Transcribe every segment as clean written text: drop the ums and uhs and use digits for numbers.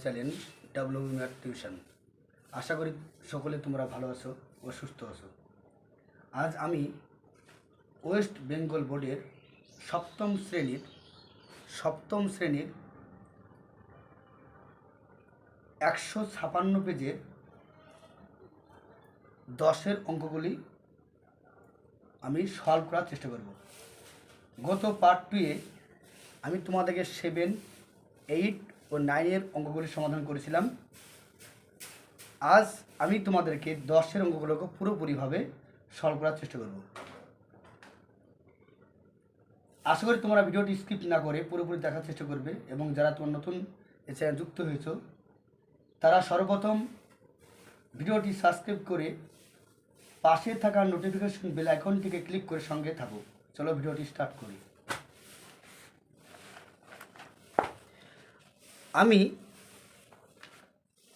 Channel math tuition. আশা করি সকলে তোমরা ভালো আছো ও সুস্থ আছো। আজ আমি ওয়েস্ট বেঙ্গল বোর্ডের সপ্তম শ্রেণীর 156 পেজের 10-এর অঙ্কগুলি আমি সলভ করার চেষ্টা করব। গত পার্ট 2-এ আমি তোমাদেরকে 7, 8 ও 9-এর অঙ্কগুলি সমাধান করেছিলাম। আজ আমি তোমাদেরকে 10-এর অঙ্কগুলোকে পুরোপুরিভাবে সলভ করার চেষ্টা করব। আশা করি তোমরা ভিডিওটি স্কিপ না করে পুরোপুরি দেখার চেষ্টা করবে এবং যারা তোমার নতুন এই চ্যানেল যুক্ত হয়েছ তারা সর্বপ্রথম ভিডিওটি সাবস্ক্রাইব করে পাশে থাকা নোটিফিকেশন বেল আইকনটিকে ক্লিক করে সঙ্গে থাকো। চলো ভিডিওটি স্টার্ট করি। আমি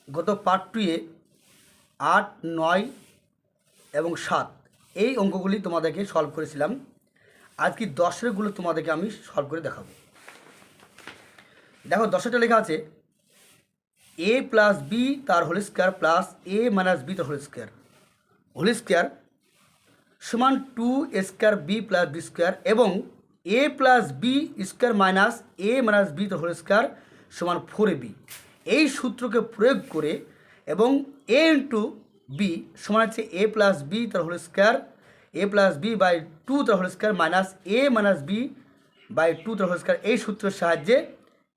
গত পার্ট 2-এ 8, 9 এবং 7 এই অঙ্কগুলি তোমাদেরকে সলভ করেছিলাম। আজকে 10-এরগুলো তোমাদেরকে আমি সলভ করে দেখাবো। দেখো 10-এরটা লেখা আছে a প্লাস বি তার whole square plus a minus B তার হোল স্কোয়ার সমান 2a square B plus B square এবং a plus B square minus a minus B তার হোল স্কোয়ার সমান 4ab। এই সূত্রকে প্রয়োগ করে এবং a ইন্টু বি সমান হচ্ছে a প্লাস বি তার whole square a plus B by 2 তার whole square minus a minus B by 2 তার হোল স্কোয়ার এই সূত্রের সাহায্যে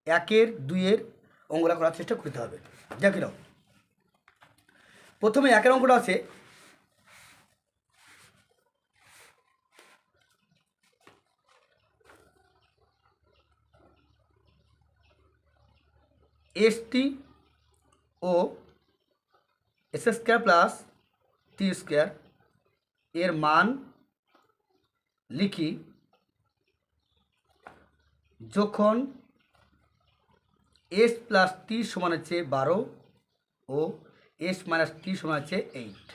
1-এর 2-এর অঙ্কটা করার চেষ্টা করতে হবে। দেখে নাও, প্রথমে 1-এর অঙ্কটা আছে st ও s square plus t square এর মান লিখি যখন s প্লাস t সমান হচ্ছে 12 ও s মাইনাস t সমান হচ্ছে 8।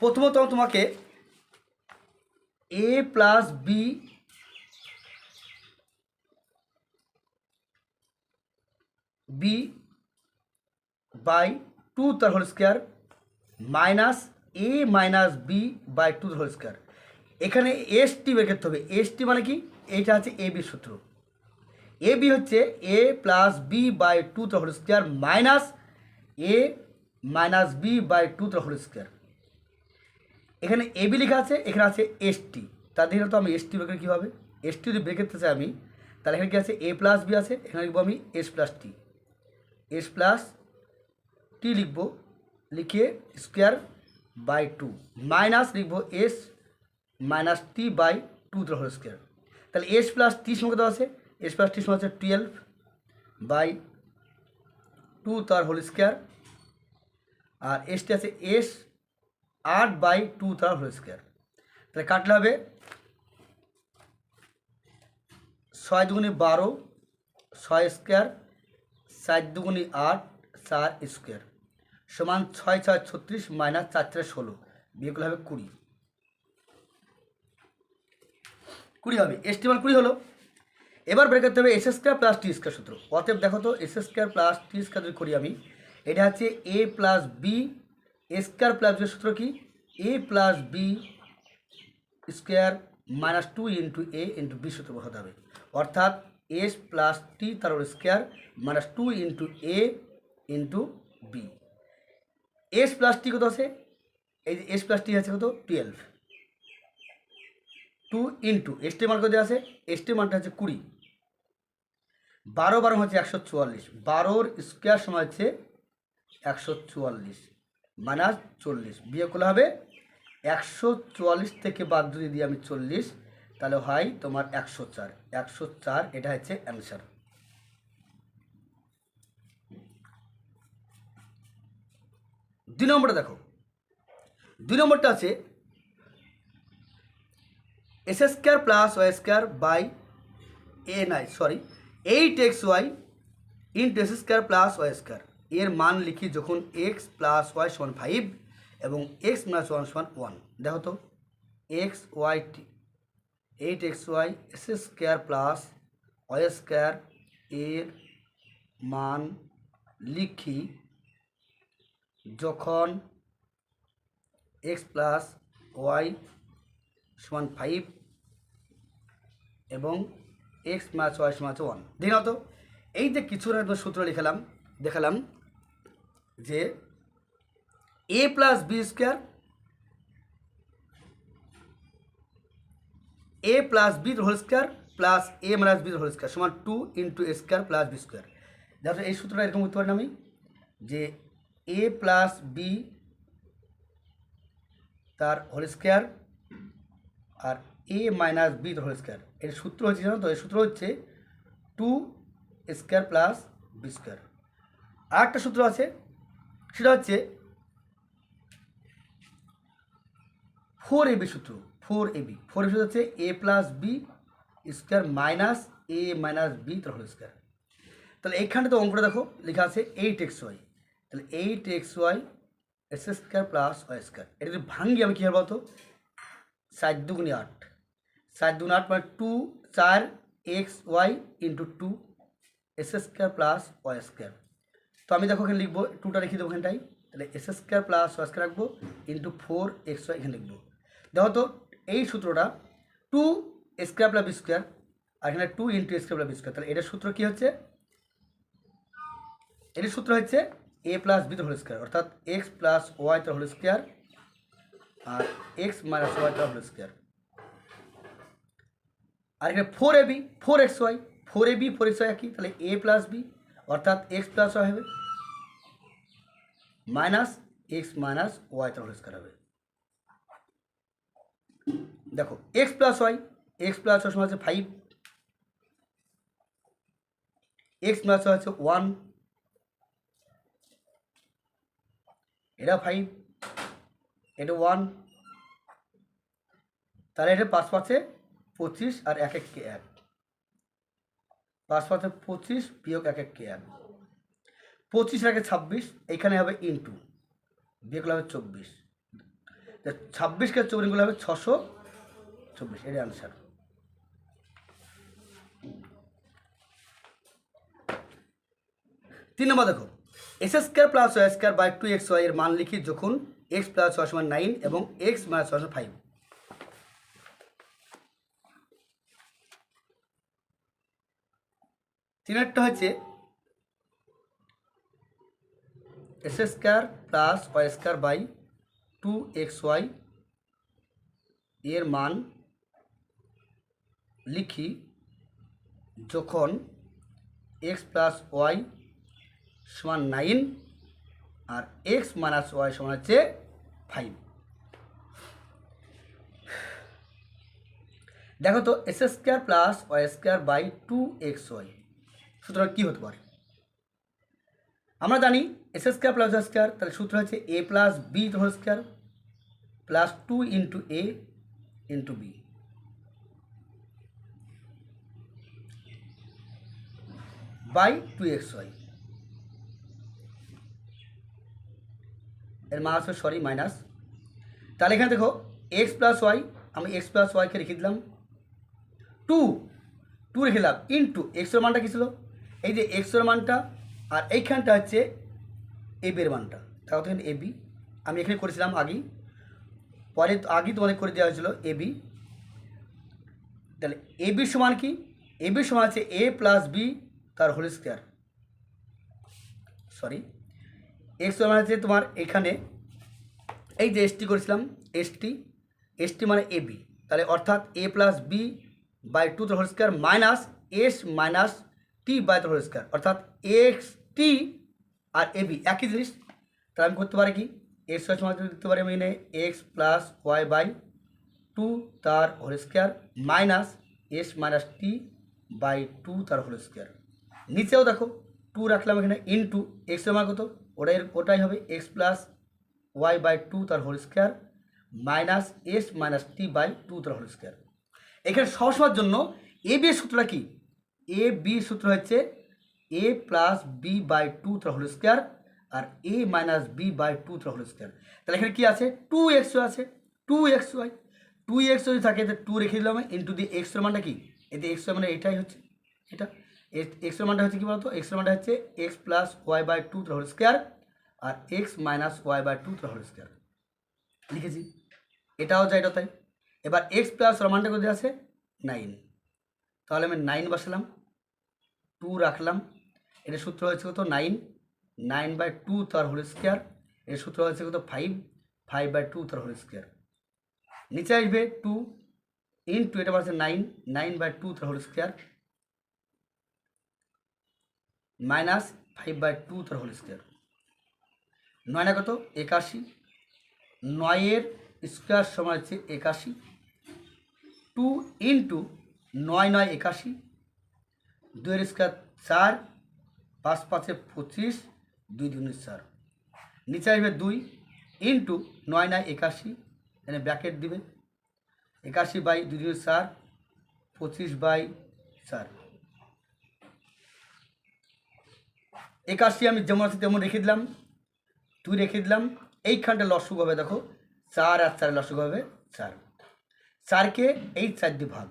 প্রথমত তোমাকে a প্লাস বি বাই 2 তার whole square minus a minus B by 2 তার হোল স্কোয়ার। এখানে এস টি বের করতে হবে। এস টি মানে কি? এইটা হচ্ছে এ বি সূত্র। এ বি হচ্ছে a প্লাস বি বাই 2 তার whole square minus a minus B by 2 তার হোল স্কোয়ার। এখানে এ বি লেখা আছে, এখানে আছে এস টি। তাদের তো আমি এস টি বের করি কীভাবে? এস টি যদি বের করতে চাই আমি, তাহলে এখানে কী আছে? এ প্লাস বি আছে, এখানে লিখবো আমি এস প্লাস টি। এস প্লাস টি লিখবো, লিখে স্কোয়ার বাই 2 মাইনাস লিখবো এস মাইনাস টি বাই 2 তার হোল স্কোয়ার। তাহলে এস প্লাস টি সঙ্গে দেওয়া আছে, এস প্লাস টি সঙ্গে হচ্ছে 12 বাই 2 তার হোল স্কোয়ার আর এসটি আছে এস 8 বাই 2 তার হোল স্কোয়ার। তাহলে কাটলে হবে 6 দুগুণে 12, 6 স্কোয়ার, 4 দুগুণে 8, 4 স্কোয়ার সমান 6 6 36 মাইনাস 4 4 16 বিয়োগগুলো হবে 20 হবে। এস টি মান 20 হলো। এবার বের করতে হবে S square plus T square সূত্র। অতএব দেখো তো S square plus T square যদি করি আমি, এটা হচ্ছে A plus B square plus B সূত্র কি? A plus B square minus 2 into A into B সূত্র বসাতে হবে। অর্থাৎ এস প্লাস টি তার square minus 2 into A into B. S plus T কত আছে? এই যে এস প্লাস টি আছে কত? 12। 2 ইন্টু এস টি মান কত আছে? এস টি মানটা হচ্ছে 20। 12 12 হচ্ছে 144। 12-র স্কোয়ার সমান হচ্ছে 144 মাইনাস 40 বিয়োগ করলে হবে 144 থেকে বাদ যদি দিই আমি 40, তাহলে হয় তোমার 104। 104 এটা হচ্ছে অ্যান্সার। দুই নম্বরটা দেখো, 2 নম্বরটা আছে S square plus Y square by 8xy into S square plus Y square এর মান লিখি যখন এক্স প্লাস ওয়াই সমান 5 এবং এক্স মাইনাস 1 সমান 1। দেখো তো X Y 8xy S square plus Y square এর মান লিখি যখন এক্স প্লাস ওয়াই সমান 5 এবং এক্স মাইনাস ওয়াই সমান 1। দেখো তো এই যে কিছু একদম সূত্র দেখালাম যে A plus B square A plus B whole square plus A minus B whole square সমান 2 into A square plus B square. দেখো এই সূত্রটা এরকম করতে পারি আমি যে এ প্লাস বি তার হোল স্কোয়ার আর A minus B whole square. এর সূত্র হচ্ছে জানো তো, এর সূত্র হচ্ছে 2 স্কোয়ার প্লাস বি স্কোয়ার। আর একটা সূত্র আছে সেটা হচ্ছে 4ab সূত্র। 4ab সূত্র হচ্ছে A plus B square minus A minus B তার হোল স্কোয়ার। তাহলে এইখানে তো অঙ্কটা দেখো লেখা আছে 8xy, তাহলে 8xy X square plus Y square. এটা যদি ভাঙ্গি আমি কী হবে বলতো, 4 দুগুণে 8, 4 দুগুণে 8 মানে 2 4xy into 2 X square plus Y square. তো আমি দেখো এখানে লিখবো 2টা লিখে দেবো এখানটাই, তাহলে X square plus Y square রাখবো ইন্টু 4xy এখানে লিখবো। দেখো তো এই সূত্রটা 2 স্কোয়ার প্লাস বি স্কোয়ার আর এখানে 2 into square plus B square. তাহলে এটার সূত্র কী হচ্ছে, এটার সূত্র হচ্ছে এ প্লাস বি তার হোল স্কোয়ার, অর্থাৎ এক্স প্লাস ওয়াই তার হোল স্কোয়ার আর এক্স মাইনাস ওয়াই তার হোল স্কোয়ার। আর এখানে 4ab 4xy 4xy একই, তাহলে এ প্লাস বি অর্থাৎ এক্স প্লাস ওয়াই হবে মাইনাস এক্স মাইনাস ওয়াই তার হোল স্কোয়ার হবে। দেখো এক্স প্লাস ওয়াই সমান হচ্ছে 5, এক্স প্লাস ওয়াই হচ্ছে 1, এটা 5 এটা 1, তাহলে এটা 5 5 25 আর 1 1 কে 1, 5 5 25 বিয়োগ 1 1 কে 1, 25 আর 26, এইখানে হবে ইন্টু বিয়োগ হবে 24, 26 কে 24 গুলো হবে 624, এর আনসার। তিন নম্বর দেখো X square plus Y square by 2xy এর মান লিখি যখন এক্স প্লাস ওয়াই সমান 9 এবং এক্স মাইনাস ওয়াই সমান 5। তিনেরটা হচ্ছে X square plus Y square by 2xy এর মান লিখি যখন এক্স প্লাস ওয়াই সমান 9 আর এক্স মাইনাস ওয়াই সমান হচ্ছে 5। দেখো তো X square plus Y square by 2xy সুতরাং কী হতে পারে, আমরা জানি X square plus Y square, তাহলে সূত্র হচ্ছে A plus B whole square plus 2 into A into B. By 2xy এর মান আসবে সরি মাইনাস। তাহলে এখানে দেখো এক্স প্লাস ওয়াই, আমি এক্স প্লাস ওয়াইকে রেখে দিলাম 2 রেখে দিলাম ইন্টু এক্সের মানটা কী ছিল, এই যে এক্সের মানটা আর এইখানটা হচ্ছে এ বির মানটা, তাহলে এখানে এ বি আমি এখানে করেছিলাম আগেই, পরে আগেই তোমাদের করে দেওয়া হয়েছিল এ বি। তাহলে এ বির সমান কি, এ বির সমান আছে এ প্লাস বি তার হোল স্কোয়ার, সরি এক্স সমান আছে তোমার এখানে এই যে এসটি করেছিলাম এসটি মানে এ বি, তাহলে অর্থাৎ এ প্লাস বি বাই 2 তার whole square minus S minus T by তার হোল স্কোয়ার, অর্থাৎ এক্স টি আর এ বি একই জিনিস। তাহলে আমি করতে পারি কি এক্স ওয়াই সমান লিখতে পারি আমি এক্স প্লাস ওয়াই বাই 2 তার whole square minus S minus T by 2 তার হোল স্কোয়ার। নিচেও দেখো 2 রাখলাম এখানে ইন্টু এক্সের মান কত, ওটাই হবে এক্স প্লাস ওয়াই বাই 2 তার whole square minus S minus T by 2 তার হোল স্কোয়ার। এখানে সবসময়ের জন্য এ বি এর সূত্রটা কি, এ বি সূত্র হচ্ছে এ প্লাস বি বাই 2 তার হোল স্কোয়ার আর এ মাইনাস বি বাই 2 তার হোল স্কোয়ার। তাহলে এখানে কী আছে 2xy আছে, 2xy যদি থাকে তো 2 রেখে দিলাম ইন্টু দি এক্সের মানটা কি, এতে এক্স মানে এটাই হচ্ছে এটা এক্সের মানটা হচ্ছে কী বলতো, এক্সের মানটা হচ্ছে X plus Y by two তার হোল স্কোয়ার আর X minus Y by two তার হোল স্কোয়ার লিখেছি। এটাও যা এটা তাই। এবার এক্স প্লাস ওর মানটা কোথায় আছে 9, তাহলে আমি 9 বসালাম, 2 রাখলাম। এটা সূত্র হয়েছে কত 9 বাই টু তার হোল স্কোয়ার, এর সূত্র হয়েছে কত 5 বাই টু তার হোল স্কোয়ার। নিচে আসবে 2 ইন্টু এটা পাচ্ছে 9 বাই টু তার whole square minus 5 by two তার হোল স্কোয়ার। 9 না কত 81, 9 স্কোয়ার সমান হচ্ছে 81, 2 ইন্টু 9 81, 2 স্কোয়ার 4, 5 5 25, 2 2 4। নিচে আসবে 2 ইন্টু 9 81, এখানে ব্র্যাকেট দিবে 81 বাই 2 2 4, 25 বাই 4। 81 আমি যেমন আছে তেমন রেখে দিলাম, 2 রেখে দিলাম। এইখানটা লসুক হবে, দেখো 4 আর 4 লসুক হবে 4। 4কে এই 4 দিয়ে ভাগ,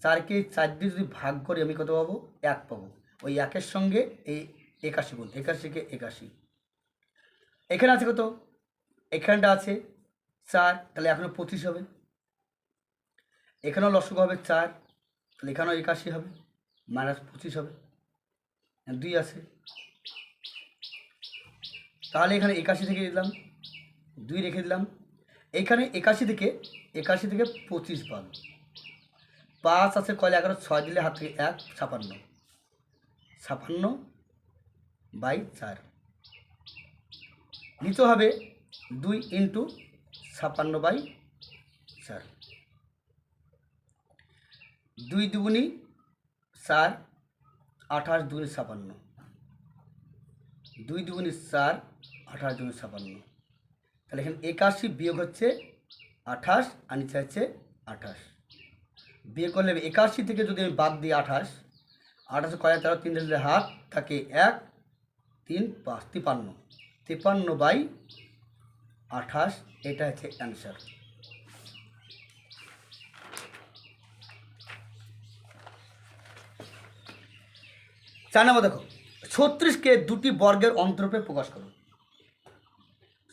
4কে 4 দিয়ে যদি ভাগ করি আমি কত পাবো 1 পাবো। ওই 1-এর সঙ্গে এই 81 গুণ, 81কে 81। এখানে আছে কত, এখানটা আছে 4, তাহলে এখনও 25 হবে। এখানেও লসুক হবে 4, তাহলে এখানেও 81 হবে, মাইনাস 25 হবে, 2 আছে। তাহলে এখানে 81 থেকে দিলাম, 2 রেখে দিলাম। এইখানে 81 থেকে 25 পাব, 5 আছে কয়লে 11, 6 দিলে হাত থেকে 1, 56 বাই 4। নিতে হবে 2 ইন্টু 56 বাই 4, 2 দুগুনি 4, 28 দুগুনি 56, 2 দুগুনি 4, 28 দুগুনি 56। তাহলে এখানে 81 বিয়োগ হচ্ছে 28 আর নিচে হচ্ছে 28। বিয়োগ করলে 81 থেকে যদি আমি বাদ দিই 28, 28 কয় 13, 3 দিলে হাত থাকে 1, 3 5, 53 বাই 28, এটা হচ্ছে অ্যান্সার। 4 নম্বর দেখো, 36কে দুটি বর্গের অন্তরূপে প্রকাশ করো।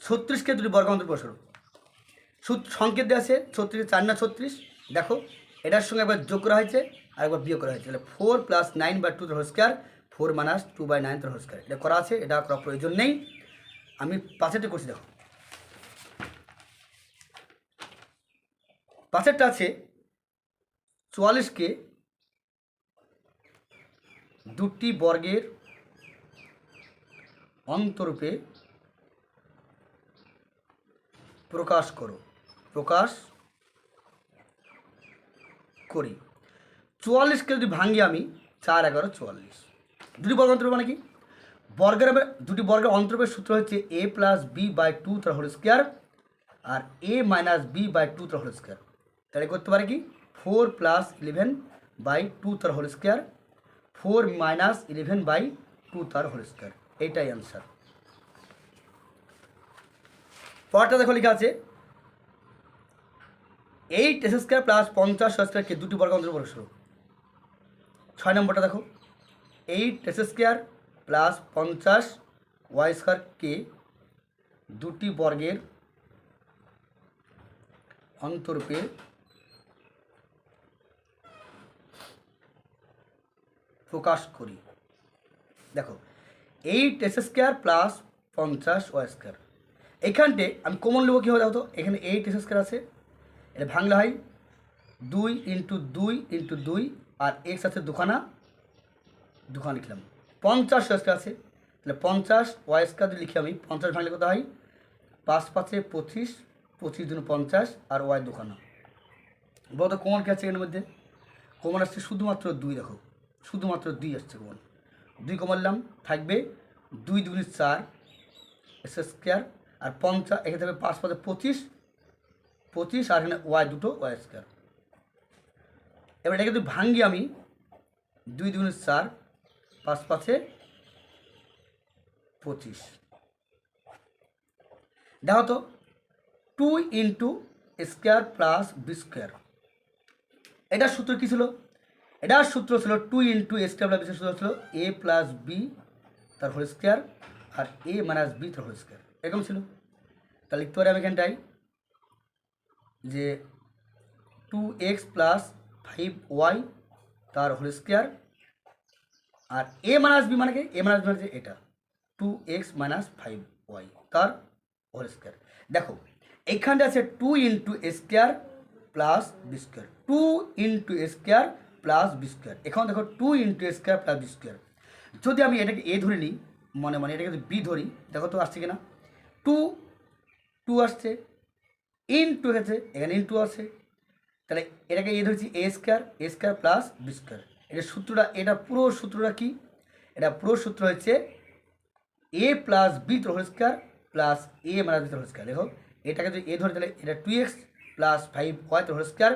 36কে দুটি বর্গের অন্তরূপে প্রকাশ করো। সংকেত দেওয়া আছে 36, 4 না 36, দেখো এটার সঙ্গে একবার যোগ করা হয়েছে আর একবার বিয়োগ করা হয়েছে, তাহলে 4 প্লাস 9 বাই টু তার হোল স্কোয়ার, 4 মাইনাস 2 বাই 9 তার হোল স্কোয়ার। এটা করা আছে, এটা করার প্রয়োজন নেই, আমি পাশেরটা করছি। দেখো পাশেরটা আছে 44কে দুটি বর্গের অন্তরূপে প্রকাশ করো, প্রকাশ করি। 44কে যদি ভাঙি আমি 4 11 44, দুটি বর্গ অন্তরূপ মানে কি, বর্গের দুটি বর্গের অন্তরূপের সূত্র হচ্ছে a plus B by two তার হোল স্কোয়ার আর a minus B by two তার হোল স্কোয়ার। তাহলে করতে পারে কি 4 প্লাস 11 বাই টু তার হোল স্কোয়ার, 4 মাইনাস 11 বাই টু তার হোল স্কোয়ার, এইটাই অ্যান্সার। পরটা দেখো লেখা আছে 8 এস স্কোয়ার প্লাস 50 স্কোয়ারকে দুটি বর্গ অন্তরূপে প্রকাশ করো। 6 নম্বরটা দেখো 8 এস স্কোয়ার প্লাস 50 ওয়াই স্কোয়ারকে দুটি বর্গের অন্তরূপে প্রকাশ করি। দেখো 8 S square plus 50 Y square, এখানটে আমি কমন নেবো কী হবে দেখো তো, এখানে 8 এস স্কোয়ার আছে, এটা ভাঙলে হয় 2 ইন্টু 2 ইন্টু 2 আর এক্স আছে দুখানা লিখলাম। 50 ওয়াই স্কোয়ার আছে, তাহলে 50 ওয়াই স্কোয়ার যদি লিখি আমি 50 ভাঙলে কত হয় 5 5 25, 25 দুগুণ 50 আর ওয়াই দুখানা। বলতো কমন কী আছে এর মধ্যে, কমন আসছে শুধুমাত্র 2, দেখো শুধুমাত্র 2 আসছে কমন, 2 কমালাম থাকবে 2 দুগুণ 4 এস স্কোয়ার আর 50, এখানে থাকবে 5 5 25, 25 আর এখানে ওয়াই দুটো ওয়াই স্কোয়ার। এবার এটাকে যদি ভাঙ্গি আমি 2 দুগুণ 4, 5 5 25, দেখো তো 2 into square plus B square, এটার সূত্র কী ছিল, এটার সূত্র ছিল 2 into A square plus B সূত্র ছিল এ প্লাস বি তার হোল স্কোয়ার আর এ মাইনাস বি তার হোল স্কোয়ার, এরকম ছিল। তাহলে লিখতে পারি আমি এখানটাই যে 2x প্লাস 5y তার হোল স্কোয়ার আর এ মাইনাস বি মানে কি, এ মাইনাস বি মানে এটা 2x মাইনাস 5y তার হোল স্কোয়ার। দেখো এইখানটা আছে 2 into A square plus B square, 2 into A square plus B square. এখন দেখো 2 into A square plus B square, যদি আমি এটাকে এ ধরে নিই মনে মনে, এটাকে যদি বি ধরি, দেখো তো আসছে কিনা, 2 আসছে, ইন্টু হয়েছে এখানে ইন্টু আছে, তাহলে এটাকে এ ধরেছি এ স্কোয়ার প্লাস বি স্কোয়ার। এটা সূত্রটা, এটা পুরো সূত্রটা কি, এটা পুরো সূত্র হচ্ছে A plus B whole square plus A minus B whole square. দেখো এটাকে যদি এ ধরে তাহলে এটা 2x plus 5y whole square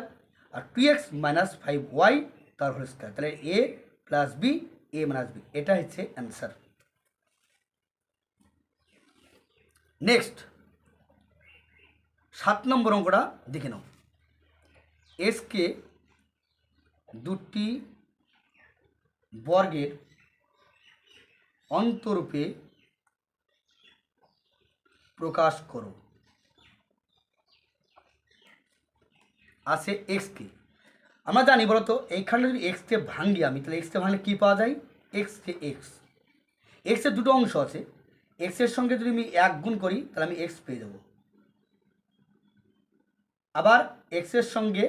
আর 2x মাইনাস 5y তার হোল স্কোয়ার, তাহলে A plus B A minus B, এটা হচ্ছে অ্যান্সার। নেক্সট 7 নম্বর অঙ্কটা দেখে নাও। এসকে দুটি বর্গের অন্তরূপে প্রকাশ করো। আছে এক্সকে, আমরা জানি বলতো এইখানে যদি এক্সকে ভাঙি আমি, তাহলে এক্সকে ভাঙলে কী পাওয়া যায়, এক্সকে এক্সের দুটো অংশ আছে, এক্সের সঙ্গে যদি আমি 1 গুণ করি তাহলে আমি এক্স পেয়ে যাব, আবার এক্সের সঙ্গে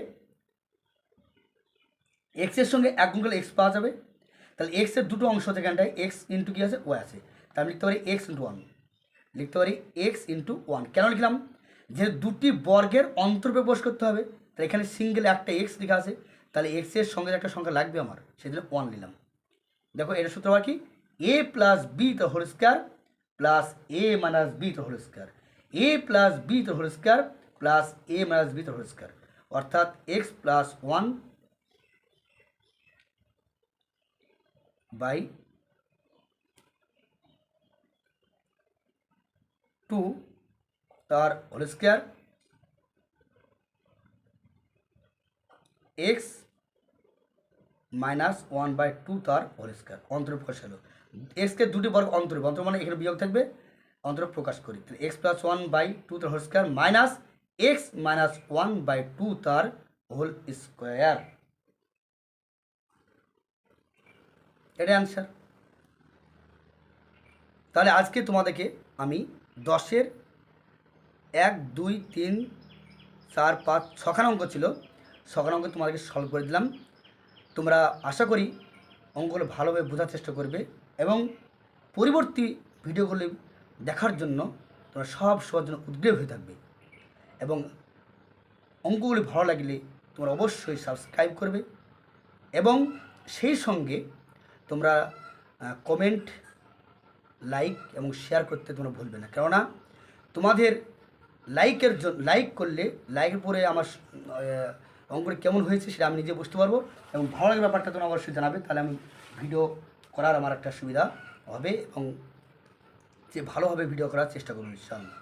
1 গুণ করলে এক্স পাওয়া যাবে। তাহলে এক্সের দুটো অংশ আছে এখানটায়, এক্স ইন্টু কী আছে, ওয়াই আছে, তাহলে আমি লিখতে পারি এক্স ইন্টু 1, লিখতে পারি এক্স ইন্টু 1। কেন লিখলাম, যে দুটি বর্গের অন্তরূপে প্রকাশ করতে হবে, তাহলে এখানে সিঙ্গেল একটা এক্স লেখা আছে, তাহলে এক্সের সঙ্গে একটা সংখ্যা লাগবে আমার, সেই জন্য 1 নিলাম। দেখো এটা সূত্র হয় কি, এ প্লাস বি তো whole square plus A minus B তো whole square, A plus B তো whole square plus A minus B তো হোল স্কোয়ার, অর্থাৎ এক্স প্লাস 1 বাই 2 তার হোল স্কোয়ার এক্স মাইনাস 1/2 তার হোল স্কোয়ার, অন্তরূপ প্রকাশ হলো। এক্সকে দুটি বর্গ অন্তরূপ, অন্তরূপ মানে এখানে বিয়োগ থাকবে, অন্তরূপ প্রকাশ করি, তাহলে এক্স প্লাস 1/2 তার whole square minus X minus 1/2 তার হোল স্কোয়ার, এটা অ্যান্সার। তাহলে আজকে তোমাদেরকে আমি 10-এর 1, 2, 3, 4, 5, 6খানা অঙ্ক ছিল, 6খানা অঙ্ক তোমাদেরকে সলভ করে দিলাম। তোমরা আশা করি অঙ্কগুলো ভালোভাবে বোঝার চেষ্টা করবে এবং পরবর্তী ভিডিওগুলি দেখার জন্য তোমরা সব সময়ের জন্য উদ্গ্রীব হয়ে থাকবে এবং অঙ্কগুলি ভালো লাগলে তোমরা অবশ্যই সাবস্ক্রাইব করবে এবং সেই সঙ্গে তোমরা কমেন্ট, লাইক এবং শেয়ার করতে তোমরা ভুলবে না, কেননা তোমাদের লাইকের জন্য, লাইক করলে লাইকের পরে আমার অঙ্কটি কেমন হয়েছে সেটা আমি নিজে বুঝতে পারবো এবং ভালো লাগার ব্যাপারটা তোমরা অবশ্যই জানাবে, তাহলে আমি ভিডিও করার আমার একটা সুবিধা হবে এবং যে ভালোভাবে ভিডিও করার চেষ্টা করবো ইনশাআল্লাহ।